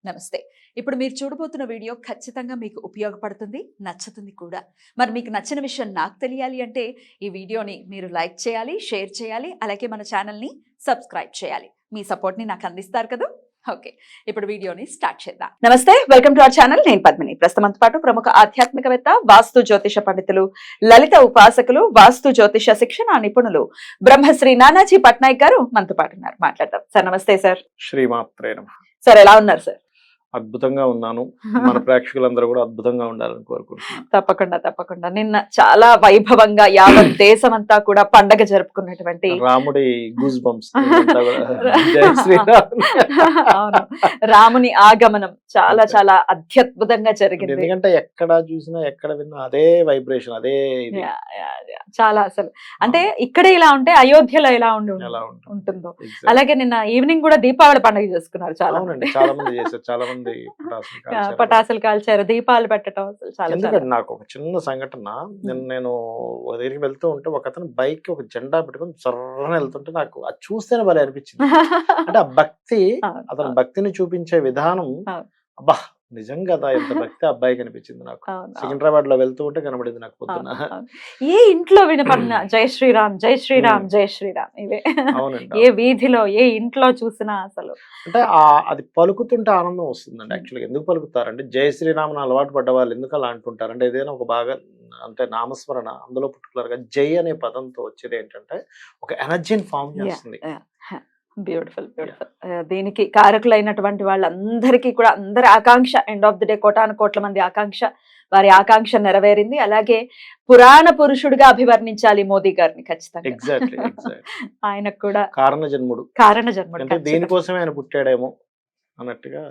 నమస్తే. ఇప్పుడు మీరు చూడబోతున్న వీడియో ఖచ్చితంగా మీకు ఉపయోగపడుతుంది, నచ్చుతుంది కూడా. మరి మీకు నచ్చిన విషయం నాకు తెలియాలి అంటే ఈ వీడియోని మీరు లైక్ చేయాలి, షేర్ చేయాలి, అలాగే మన ఛానల్ని సబ్స్క్రైబ్ చేయాలి. మీ సపోర్ట్ని నాకు అందిస్తారు కదా. ఓకే, ఇప్పుడు వీడియోని స్టార్ట్ చేద్దాం. నమస్తే, వెల్కమ్ టు అవర్ ఛానల్. నేను పద్మిని. ప్రస్తుతంతో పాటు ప్రముఖ ఆధ్యాత్మికవేత్త, వాస్తు జ్యోతిష పండితులు, లలిత ఉపాసకులు, వాస్తు జ్యోతిష శిక్షణ నిపుణులు బ్రహ్మశ్రీ నానాజీ పట్నాయక్ గారు మనతో పాటు ఉన్నారు. మాట్లాడదాం. సార్ నమస్తే. సార్ శ్రీమాత్రే నమః. సార్ ఎలా ఉన్నారు సార్? అద్భుతంగా ఉన్నాను. మన ప్రేక్షకులందరూ కూడా అద్భుతంగా ఉండాలని కోరుకుంటున్నాను. తప్పకుండా తప్పకుండా. నిన్న చాలా వైభవంగా యావత్ దేశం అంతా కూడా పండగ జరుపుకున్నటువంటి రాముడి గూస్ బంప్స్. జై శ్రీరామ్. అవును, రాముని ఆగమనం చాలా చాలా అత్యద్భుతంగా జరిగింది. ఎందుకంటే ఎక్కడ చూసినా ఎక్కడ విన్నా అదే వైబ్రేషన్, అదే ఇది. చాలా అసలు అంటే ఇక్కడే ఇలా ఉంటే అయోధ్యలో ఎలా ఉంటుందో అలాగే నిన్న ఈవినింగ్ కూడా దీపావళి పండుగ చేసుకున్నారు చాలా మంది. చాలా మంది చేశారు, చాలా మంది పటాసులు కాల్చారు, దీపాలు పెట్టడం. అసలు చాలా. ఎందుకంటే నాకు ఒక చిన్న సంఘటన, నేను దగ్గరికి వెళ్తూ ఉంటే ఒక అతను బైక్ ఒక జెండా పెట్టుకుని చర్రని వెళ్తుంటే నాకు అది చూస్తేనే భలే అనిపించింది. అంటే ఆ భక్తి, అతను భక్తిని చూపించే విధానం, అబ్బా నిజంగా ఎంత భక్తి అబ్బాయికి అనిపించింది నాకు. సికింద్రాబాద్ లో వెళ్తూ ఉంటే కనబడింది నాకు పొద్దున. ఏ ఇంట్లో వినపడిన జై శ్రీరామ్ జై శ్రీరామ్ జై శ్రీరామ్ ఇవే. ఏ వీధిలో ఏ ఇంట్లో చూసినా అసలు అంటే అది పలుకుతుంటే ఆనందం వస్తుందండి. యాక్చువల్గా ఎందుకు పలుకుతారంటే జై శ్రీరామ్ అలవాటు పడ్డ వాళ్ళు ఎందుకు అలా అంటుంటారు అంటే ఏదైనా ఒక బాగా అంటే నామస్మరణ, అందులో పర్టికులర్ గా జై అనే పదంతో వచ్చేది ఏంటంటే ఒక ఎనర్జీని ఫామ్ చేస్తుంది. Beautiful beautiful. దీనికి కారకులైనటువంటి వాళ్ళందరికీ కూడా అందరి ఆకాంక్ష, ఎండ్ ఆఫ్ ది డే కోటాను కోట్ల మంది ఆకాంక్ష, వారి ఆకాంక్ష నెరవేరింది. అలాగే పురాణ పురుషుడిగా అభివర్ణించాలి మోదీ గారిని ఖచ్చితంగా. ఎగ్జాక్ట్లీ. ఆయనకు కూడా కారణ జన్ముడు అంటే దీనికోసమే ఆయన పుట్టాడేమో అన్నట్టుగా.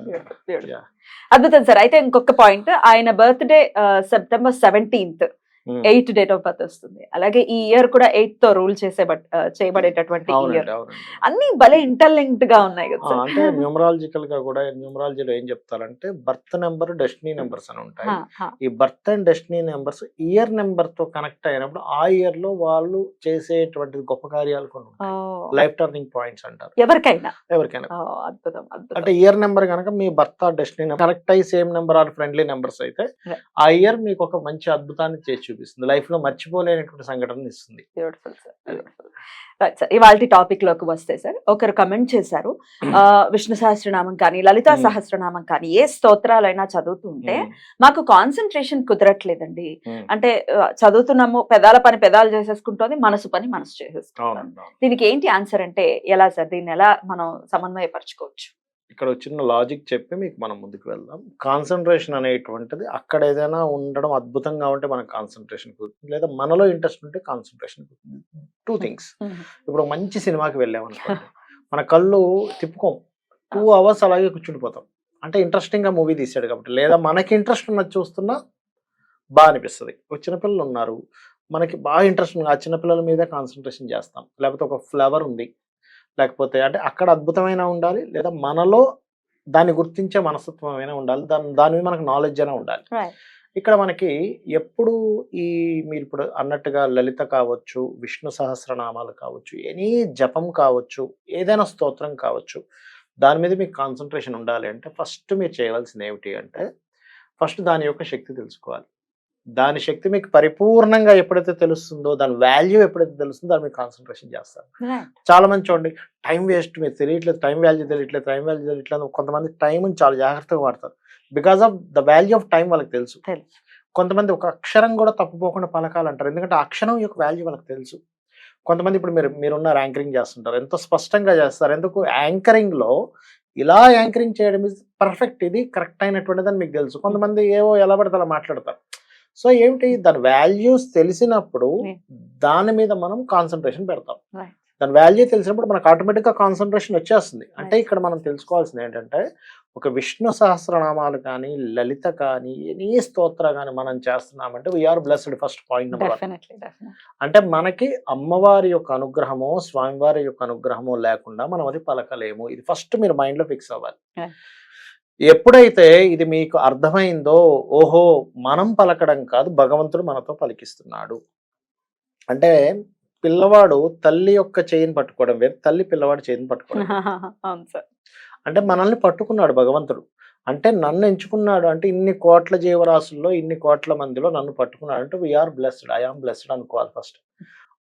అద్భుతం సార్. అయితే ఇంకొక పాయింట్, ఆయన birthday September 17th 8 date of birth వస్తుంది. అలాగే ఈ ఇయర్ కూడా 8 తో రూల్ చేయబడేటటువంటి ఇయర్. అన్ని భలే ఇంటర్లింక్డ్ గా ఉన్నాయి కదా. అంటే న్యూమరాలజికల్ గా కూడా న్యూమరాలజీలో ఏం చెప్తారంటే బర్త్ నెంబర్, డెస్టినీ నెంబర్స్ అని ఉంటాయి. ఈ birth and destiny numbers year number తో కనెక్ట్ అయినప్పుడు ఆ ఇయర్ లో వాళ్ళు చేసేటువంటి గొప్ప కార్యాలు కొన్ని ఉంటాయి. లైఫ్ టర్నింగ్ పాయింట్స్ అంటారు ఎవరికైనా. అద్భుతం. అంటే ఇయర్ నెంబర్ కనుక మీ birth or destiny number connect అయ్యి same number or friendly numbers అయితే ఆ ఇయర్ మీకు ఒక మంచి అద్భుతాన్ని చేసి చూపిస్తుంది, లైఫ్ లో మర్చిపోలేనటువంటి సంఘటన ఇస్తుంది. ఇవాళ టాపిక్ లోకి వస్తే సార్, ఒకరు కమెంట్ చేశారు, విష్ణు సహస్రనామం కానీ లలితా సహస్రనామం కానీ ఏ స్తోత్రాలైనా చదువుతుంటే మాకు కాన్సన్ట్రేషన్ కుదరట్లేదండి. అంటే చదువుతున్నాము, పెదాల పని పెదాలు చేసేసుకుంటుంది, మనసు పని మనసు చేసేసుకుంటాం. దీనికి ఏంటి ఆన్సర్ అంటే ఎలా సార్? దీన్ని ఎలా మనం సమన్వయపరచుకోవచ్చు? ఇక్కడ చిన్న లాజిక్ చెప్పి మీకు మనం ముందుకు వెళ్దాం. కాన్సన్ట్రేషన్ అనేటువంటిది అక్కడ ఏదైనా ఉండడం అద్భుతంగా ఉంటే మనకు కాన్సన్ట్రేషన్ కుదురుతుంది, లేదా మనలో ఇంట్రెస్ట్ ఉంటే కాన్సన్ట్రేషన్ కుదురుతుంది. 2 things. ఇప్పుడు మంచి సినిమాకి వెళ్ళామనుకోండి, మన కళ్ళు తిప్పుకోం, 2 hours అలాగే కూర్చుండిపోతాం. అంటే ఇంట్రెస్టింగ్ గా మూవీ తీసాడు కాబట్టి, లేదా మనకి ఇంట్రెస్ట్ ఉన్నది చూస్తున్నా బాగా అనిపిస్తుంది. ఒక చిన్నపిల్లలు ఉన్నారు, మనకి బాగా ఇంట్రెస్ట్ ఉంది, ఆ చిన్నపిల్లల మీదే కాన్సన్ట్రేషన్ చేస్తాం. లేకపోతే ఒక ఫ్లవర్ ఉంది, లేకపోతే అంటే అక్కడ అద్భుతమైన ఉండాలి, లేదా మనలో దాన్ని గుర్తించే మనస్తత్వం అయినా ఉండాలి, దాని మీద మనకు నాలెడ్జ్ అయినా ఉండాలి. ఇక్కడ మనకి ఎప్పుడు మీరు ఇప్పుడు అన్నట్టుగా లలిత కావచ్చు, విష్ణు సహస్రనామాలు కావచ్చు, ఎనీ జపం కావచ్చు, ఏదైనా స్తోత్రం కావచ్చు, దాని మీద మీకు కాన్సన్ట్రేషన్ ఉండాలి అంటే ఫస్ట్ మీరు చేయవలసింది ఏమిటి అంటే ఫస్ట్ దాని యొక్క శక్తి తెలుసుకోవాలి. దాని శక్తి మీకు పరిపూర్ణంగా ఎప్పుడైతే తెలుస్తుందో, దాని వాల్యూ ఎప్పుడైతే తెలుస్తుందో దాని మీద కాన్సన్ట్రేషన్ చేస్తారు. చాలా మంది చూడండి, టైం వేస్ట్ మీరు తెలియట్లేదు, టైం వాల్యూ తెలియట్లేదు. కొంతమంది టైంని చాలా జాగ్రత్తగా వాడతారు. Because of the value of time వాళ్ళకి తెలుసు. కొంతమంది ఒక అక్షరం కూడా తప్పుపోకుండా పలకాలంటారు, ఎందుకంటే అక్షరం యొక్క వాల్యూ వాళ్ళకి తెలుసు. కొంతమంది ఇప్పుడు మీరున్న యాంకరింగ్ చేస్తుంటారు, ఎంతో స్పష్టంగా చేస్తారు. ఎందుకు? యాంకరింగ్ లో ఇలా యాంకరింగ్ చేయడం ఇస్ పర్ఫెక్ట్, ఇది కరెక్ట్ అయినటువంటిది అని మీకు తెలుసు. కొంతమంది ఏవో ఎలా పడితే అలా మాట్లాడతారు. సో ఏమిటి, దాని వాల్యూస్ తెలిసినప్పుడు దాని మీద మనం కాన్సన్ట్రేషన్ పెడతాం. దాని వాల్యూ తెలిసినప్పుడు మనకు ఆటోమేటిక్గా కాన్సన్ట్రేషన్ వచ్చేస్తుంది. అంటే ఇక్కడ మనం తెలుసుకోవాల్సింది ఏంటంటే, ఒక విష్ణు సహస్రనామాలు కానీ, లలిత కానీ, ఎనీ స్తోత్ర కానీ మనం చేస్తున్నామంటే we are blessed. First point number 1. అంటే మనకి అమ్మవారి యొక్క అనుగ్రహమో, స్వామివారి యొక్క అనుగ్రహమో లేకుండా మనం అది పలకలేము. ఇది ఫస్ట్ మీరు మైండ్ లో ఫిక్స్ అవ్వాలి. ఎప్పుడైతే ఇది మీకు అర్థమైందో, ఓహో మనం పలకడం కాదు, భగవంతుడు మనతో పలికిస్తున్నాడు. అంటే పిల్లవాడు తల్లి యొక్క చేయిని పట్టుకోవడం వేరు, తల్లి పిల్లవాడి చేయిని పట్టుకోవడం. అంటే మనల్ని పట్టుకున్నాడు భగవంతుడు. అంటే నన్ను ఎంచుకున్నాడు అంటే ఇన్ని కోట్ల జీవరాశుల్లో ఇన్ని కోట్ల మందిలో నన్ను పట్టుకున్నాడు అంటే we are blessed, I am blessed అనుకోవాలి ఫస్ట్.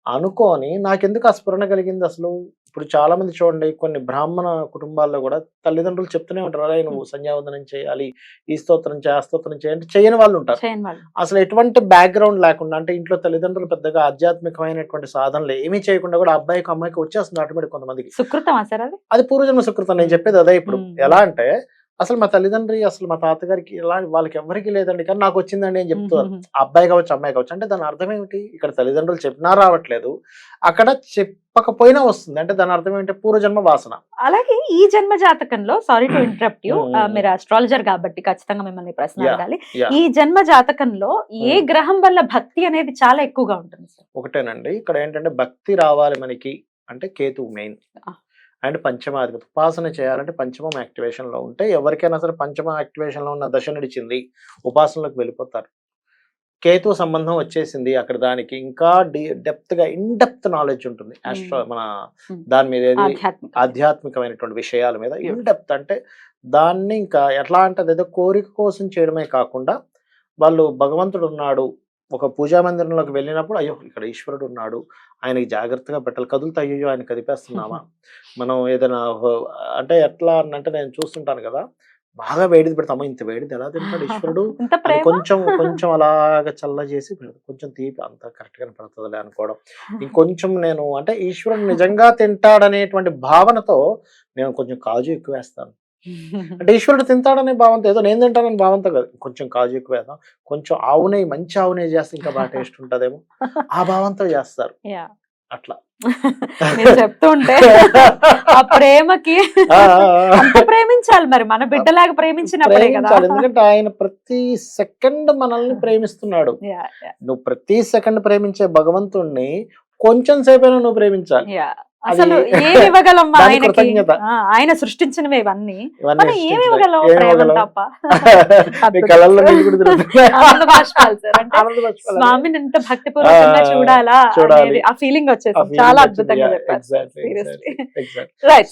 అనుకోని నాకెందుకు ఆ స్ఫురణ కలిగింది అసలు? ఇప్పుడు చాలా మంది చూడండి, కొన్ని బ్రాహ్మణ కుటుంబాల్లో కూడా తల్లిదండ్రులు చెప్తూనే ఉంటారు, అరే నువ్వు సంధ్యావందనం చేయాలి, ఈ స్తోత్రం చేయి, ఆ స్తోత్రం చేయండి, చేయని వాళ్ళు ఉంటారు. చేయని వాళ్ళు. అసలు ఎటువంటి బ్యాక్గ్రౌండ్ లేకుండా, అంటే ఇంట్లో తల్లిదండ్రులు పెద్దగా ఆధ్యాత్మికమైనటువంటి సాధనలు ఏమీ చేయకుండా కూడా అబ్బాయికి అమ్మాయికి వచ్చేస్తుంది ఆటోమేటిక్ కొంతమందికి. సుకృతం సార్ అది? అది పూర్వజన్మ సుకృతం. నేను చెప్పేది అదే. ఇప్పుడు మ్మ్. ఎలా అంటే అసలు మా తల్లిదండ్రి అసలు మా తాతగారికి ఇలా వాళ్ళకి ఎవరికి లేదండి, కానీ నాకు వచ్చిందండి అని చెప్తారు. అబ్బాయి కావచ్చు అమ్మాయి కావచ్చు. అంటే దాని అర్థం ఏమిటి? ఇక్కడ తల్లిదండ్రులు చెప్పినా రావట్లేదు, అక్కడ చెప్పకపోయినా వస్తుంది. అంటే దాని అర్థం ఏంటి? పూర్వజన్మ వాసన. అలాగే ఈ జన్మ జాతకంలో, సారీ టు ఇంటరప్ట్ యూ, మీరు ఆస్ట్రాలజర్ కాబట్టి ఖచ్చితంగా మిమ్మల్ని ప్రశ్న Yeah, అడగాలి. yeah. ఈ జన్మ జాతకంలో ఏ గ్రహం వల్ల భక్తి అనేది చాలా ఎక్కువగా ఉంటుంది సార్? ఒకటేనండి, ఇక్కడ ఏంటంటే భక్తి రావాలి మనకి అంటే కేతు మెయిన్. అండ్ పంచమాధిపతి. ఉపాసన చేయాలంటే పంచమం యాక్టివేషన్ లో ఉంటే ఎవరికైనా సరే పంచమ యాక్టివేషన్ లో ఉన్న దశ నడిచింది, ఉపాసనలోకి వెళ్ళిపోతారు. కేతు సంబంధం వచ్చేసింది అక్కడ, దానికి ఇంకా డెప్త్ గా ఇన్ డెప్త్ నాలెడ్జ్ ఉంటుంది మన దాని మీద, ఏది ఆధ్యాత్మికమైనటువంటి విషయాల మీద ఇన్ డెప్త్. అంటే దాన్ని ఇంకా ఎట్లా అంటే అదేదో కోరిక కోసం చేయడమే కాకుండా, వాళ్ళు భగవంతుడు ఉన్నాడు, ఒక పూజా మందిరంలోకి వెళ్ళినప్పుడు అయ్యో ఇక్కడ ఈశ్వరుడు ఉన్నాడు, ఆయనకి జాగ్రత్తగా పెట్టాలి, కదులుతా అయ్యో ఆయన కదిపేస్తున్నామా, మనం ఏదైనా అంటే ఎట్లా అంటే నేను చూస్తుంటాను కదా, బాగా వేడిది పెడతాము, ఇంత వేడిది ఎలా తింటాడు ఈశ్వరుడు, కొంచెం కొంచెం అలాగ చల్ల చేసి కొంచెం తీపి అంత కరెక్ట్ గా పడుతుందిలే అనుకోవడం. ఇంకొంచెం నేను అంటే ఈశ్వరుడు నిజంగా తింటాడనేటువంటి భావనతో నేను కొంచెం కాజు ఎక్కువ వేస్తాను. అంటే ఈశ్వరుడు తింటాడనే భావంతో, ఏదో నేను తింటానని భావంతో కాదు, కొంచెం కాజు ఎక్కువ వేద్దాం, కొంచెం ఆవు నెయ్యి, మంచి ఆవు నెయ్యి చేస్తే ఇంకా బాగా టేస్ట్ ఉంటదేమో, ఆ భావంతో చేస్తారు అట్లా. మీరు చెప్తుంటే ఆ ప్రేమకి అంత ప్రేమించాలి మరి, మన బిడ్డలాగా ప్రేమించినప్పుడే కదా. ఎందుకంటే ఆయన ప్రతి సెకండ్ మనల్ని ప్రేమిస్తున్నాడు. నువ్వు ప్రతి సెకండ్ ప్రేమించే భగవంతుణ్ణి కొంచెం సేపైనా నువ్వు ప్రేమించాలి. అసలు ఏమి ఇవ్వగలం ఆయనకి? ఆయన సృష్టించినవి ఇవన్నీ, మనం ఏమి ఇవ్వగలం? ప్రేమ తప్ప. స్వామిని ఎంత భక్తిపూర్వకంగా చూడాలా అనేది ఆ ఫీలింగ్ వచ్చేసి చాలా అద్భుతంగా చెప్పారు.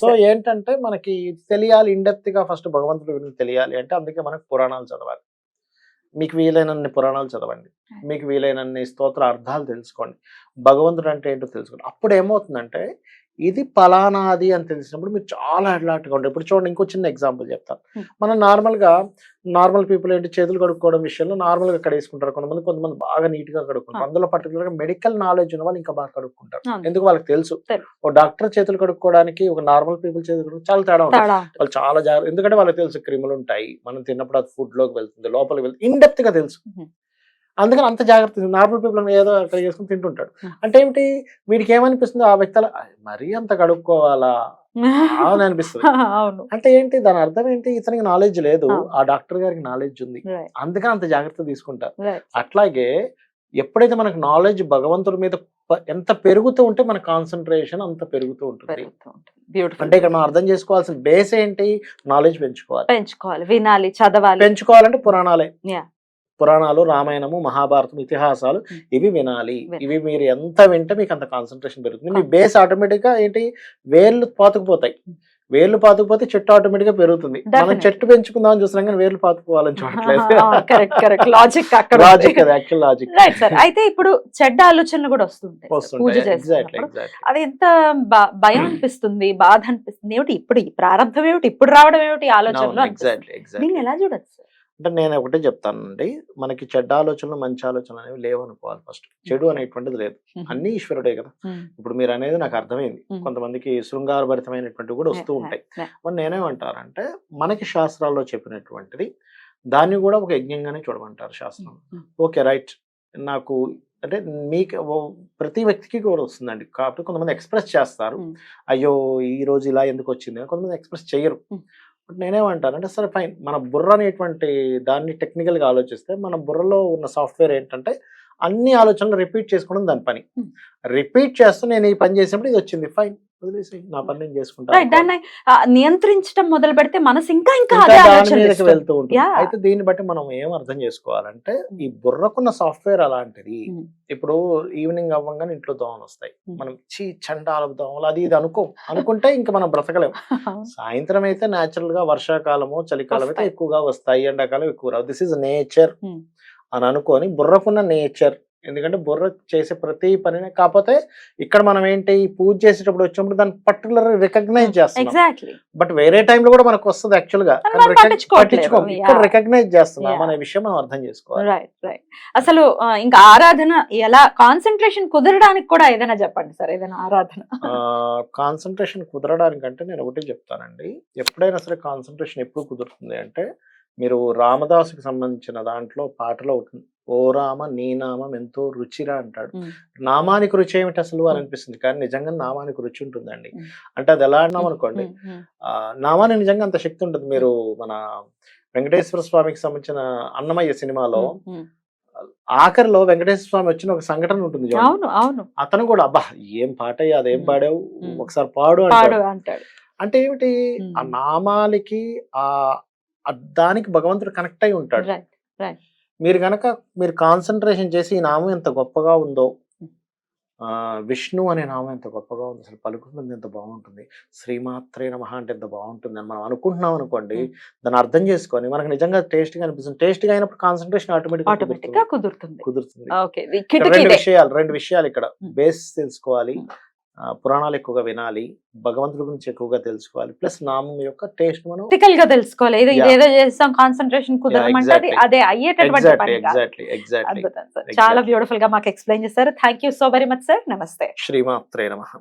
సో ఏంటంటే మనకి తెలియాలి ఇన్ డెప్త్ గా, ఫస్ట్ భగవంతుడి గురించి తెలియాలి అంటే అందుకే మనకు పురాణాలు చదవాలి. మీకు వీలైనన్ని పురాణాలు చదవండి, మీకు వీలైనన్ని స్తోత్ర అర్థాలు తెలుసుకోండి, భగవంతుడు అంటే ఏంటో తెలుసుకోండి. అప్పుడు ఏమవుతుందంటే ఇది పలానాది అని తెలిసినప్పుడు మీరు చాలా అలర్ట్గా ఉంటారు. ఇప్పుడు చూడండి, ఇంకో చిన్న ఎగ్జాంపుల్ చెప్తాను. మనం నార్మల్ పీపుల్ ఏంటి, చేతులు కడుక్కోవడం విషయంలో నార్మల్గా కడేసుకుంటారు, కొంతమంది బాగా నీట్ గా కడుక్కుంటారు. అందులో పర్టికులర్ గా మెడికల్ నాలెడ్జ్ ఉన్న వాళ్ళు ఇంకా బాగా కడుక్కుంటారు. ఎందుకు? వాళ్ళకి తెలుసు ఒక డాక్టర్ చేతులు కడుక్కోవడానికి ఒక నార్మల్ పీపుల్ చేతులు కడుక్కు చాలా తేడా ఉంటుంది. వాళ్ళు చాలా జాగ్రత్త, ఎందుకంటే వాళ్ళకి తెలుసు క్రిములు ఉంటాయి, మనం తిన్నప్పుడు అది ఫుడ్ లోకి వెళ్తుంది, లోపలికి వెళ్తుంది, ఇన్ డెప్త్ గా తెలుసు. అందుకని అంత జాగ్రత్త. నార్మల్ పీపుల్ ఏదో అక్కడ చేసుకుని తింటుంటాడు. అంటే ఏమిటి, వీడికి ఏమనిపిస్తుంది, ఆ వ్యక్తి మరీ అంత కడుక్కోవాలా అని అనిపిస్తుంది. అంటే ఏంటి దాని అర్థం ఏంటి, ఇతనికి నాలెడ్జ్ లేదు, ఆ డాక్టర్ గారికి నాలెడ్జ్ ఉంది, అందుకని అంత జాగ్రత్త తీసుకుంటారు. అట్లాగే ఎప్పుడైతే మనకు నాలెడ్జ్ భగవంతుడి మీద ఎంత పెరుగుతూ ఉంటే మన కాన్సన్ట్రేషన్ అంత పెరుగుతూ ఉంటుంది. అంటే ఇక్కడ మనం అర్థం చేసుకోవాల్సిన బేస్ ఏంటి, నాలెడ్జ్ పెంచుకోవాలి, వినాలి, చదవాలి. పెంచుకోవాలంటే పురాణాలు, రామాయణము, మహాభారతం, ఇతిహాసాలు ఇవి వినాలి. ఇవి మీరు ఎంత వింటే మీకు అంత కాన్సన్ట్రేషన్ పెరుగుతుంది. మీ బేస్ ఆటోమేటిక్ గా ఏంటి, వేర్లు పాతుకుపోతాయి, వేర్లు పాతుకుపోతే చెట్టు ఆటోమేటిక్ గా పెరుగుతుంది. మనం చెట్టు పెంచుకుందాం అని చూస్తున్నాం కానీ వేర్లు పాతుకోవాలని చూడట్లేదు. Logic actual logic. అయితే ఇప్పుడు చెడ్డ ఆలోచనలు కూడా వస్తుంటాయి. అది ఎంత భయం అనిపిస్తుంది, బాధ అనిపిస్తుంది. ఏమిటి ఇప్పుడు ఈ ప్రారంభం ఏమిటి, ఇప్పుడు రావడం ఏమిటి ఆలోచనలు, దీన్ని ఎలా చూడొచ్చు? అంటే నేను ఒకటే చెప్తానండి, మనకి చెడ్డ ఆలోచనలు మంచి ఆలోచనలు అనేవి లేవు అనుకోవాలి. ఫస్ట్ చెడు అనేటువంటిది లేదు, అన్ని ఈశ్వరుడే కదా. ఇప్పుడు మీరు అనేది నాకు అర్థమైంది, కొంతమందికి శృంగారభరితమైనటువంటివి కూడా వస్తూ ఉంటాయి. మరి నేనేమంటారంటే మనకి శాస్త్రాల్లో చెప్పినటువంటిది దాన్ని కూడా ఒక యజ్ఞంగానే చూడమంటారు శాస్త్రం. ఓకే రైట్, నాకు అంటే మీకు ప్రతి వ్యక్తికి కూడా వస్తుందండి, కాబట్టి కొంతమంది ఎక్స్ప్రెస్ చేస్తారు, అయ్యో ఈ రోజు ఇలా ఎందుకు వచ్చింది, కొంతమంది ఎక్స్ప్రెస్ చేయరు. నేనేమంటానంటే సరే ఫైన్, మన బుర్ర అనేటువంటి దాన్ని టెక్నికల్ గా ఆలోచిస్తే మన బుర్రలో ఉన్న సాఫ్ట్వేర్ ఏంటంటే అన్ని ఆలోచనలు రిపీట్ చేసుకోవడం దాని పని. రిపీట్ చేస్తూ నేను ఈ పని చేసినప్పుడు ఇది వచ్చింది, ఫైన్, వదిలేసి నా పని నేను చేసుకుంటా రైట్, దాన్ని నియంత్రించడం మొదలు పెడితే మనసు ఇంకా ఇంకా ఇంకా అదే దాని ఆలోచనలు మీదకి ఇస్తుంది. వెళ్తూ ఉంటుంది. Yeah. అయితే దీన్ని బట్టి మనం ఏం అర్థం చేసుకోవాలంటే ఈ బుర్రకున్న సాఫ్ట్వేర్ అలాంటిది. Mm. ఇప్పుడు ఈవినింగ్ అవ్వగానే ఇంట్లో దోమలు వస్తాయి. Mm. మనం చండాల దోమలు అది ఇది అనుకుంటే ఇంకా మనం బ్రతకలేము. సాయంత్రం అయితే న్యాచురల్ గా వర్షాకాలము చలికాలం అయితే వస్తాయి. ఎక్కువగా వస్తాయి, ఎండాకాలం ఎక్కువ రావు. This is nature Mm. అని అనుకొని బుర్రకున్న నేచర్. ఎందుకంటే బుర్ర చేసే ప్రతి పనిని, కాకపోతే ఇక్కడ మనం ఏంటి పూజ చేసేటప్పుడు వచ్చినప్పుడు దాన్ని పర్టికులర్ రికగ్నైజ్ చేస్తున్నాం. ఎగ్జాక్ట్లీ. బట్ వేరే టైంలో కూడా మనకు వస్తుంది యాక్చువల్ గా, కానీ మనం పట్టించుకోవట్లేదు. ఇక్కడ Yeah. రికగ్నైజ్ చేస్తున్నాం Yeah. అనే విషయం మనం అర్థం చేసుకోవాలి. Right right. అసలు ఇంకా ఆరాధన ఎలా కాన్సన్ట్రేషన్ కుదరడానికి కూడా ఏదైనా చెప్పండి సార్, ఏదైనా ఆరాధన. కాన్సన్ట్రేషన్ కుదరడానికంటే నేను ఒకటి చెప్తానండి. ఎప్పుడైనా సరే కాన్సన్ట్రేషన్ ఎప్పుడు కుదురుతుంది అంటే, మీరు రామదాసుకి సంబంధించిన దాంట్లో పాటలో ఉంటుంది, ఓ రామ నీ నామం ఎంతో రుచిరా అంటాడు. Mm. నామానికి రుచి ఏమిటి అసలు అని అనిపిస్తుంది, కానీ నిజంగా నామానికి రుచి ఉంటుందండి. Mm. అంటే అది ఎలా అన్నాం అనుకోండి, నామానికి నిజంగా అంత శక్తి ఉంటుంది. మీరు మన వెంకటేశ్వర స్వామికి సంబంధించిన అన్నమయ్య సినిమాలో ఆఖరిలో వెంకటేశ్వర స్వామి వచ్చిన ఒక సంఘటన ఉంటుంది చూడండి. అవును అవును. అతను కూడా అబ్బా ఏం పాట అయ్యా, అదేం పాడావు, ఒకసారి పాడు పాడు అంటాడు. అంటాడు. అంటే ఏమిటి, ఆ నామాలకి ఆ దానికి భగవంతుడు కనెక్ట్ అయి ఉంటాడు. Right right. మీరు కాన్సన్ట్రేషన్ చేసి ఈ నామం ఎంత గొప్పగా ఉందో, విష్ణు అనే నామం ఎంత గొప్పగా ఉంది, అసలు పలుకుతుంది ఎంత బాగుంటుంది, శ్రీమాత్రే నమః అంటే ఎంత బాగుంటుంది అని మనం అనుకుంటున్నాం అనుకోండి, దాన్ని అర్థం చేసుకొని మనకు నిజంగా టేస్ట్ గా అనిపిస్తుంది. టేస్ట్ గా అయినప్పుడు కాన్సన్ట్రేషన్ ఆటోమేటిక్ గా కుదురుతుంది. కుదురుతుంది. ఓకే. ఇక్కడ రెండు విషయాలు ఇక్కడ బేస్ తెలుసుకోవాలి. పురాణాలు ఎక్కువగా వినాలి, భగవంతుడి గురించి ఎక్కువగా తెలుసుకోవాలి, ప్లస్ నామం యొక్క టేస్ట్ మనం ప్రాక్టికల్ గా తెలుసుకోవాలి. ఇదేదో చేస్తాం కాన్సన్ట్రేషన్ కుదరమంటే అది అదే అయ్యేటటువంటి పని కాదు. ఎగ్జాక్ట్లీ. అద్భుతం సార్, చాలా బ్యూటిఫుల్ గా మాకు ఎక్స్ప్లెయిన్ చేశారు. Thank you so very much sir. నమస్తే. శ్రీమాత్రే నమః.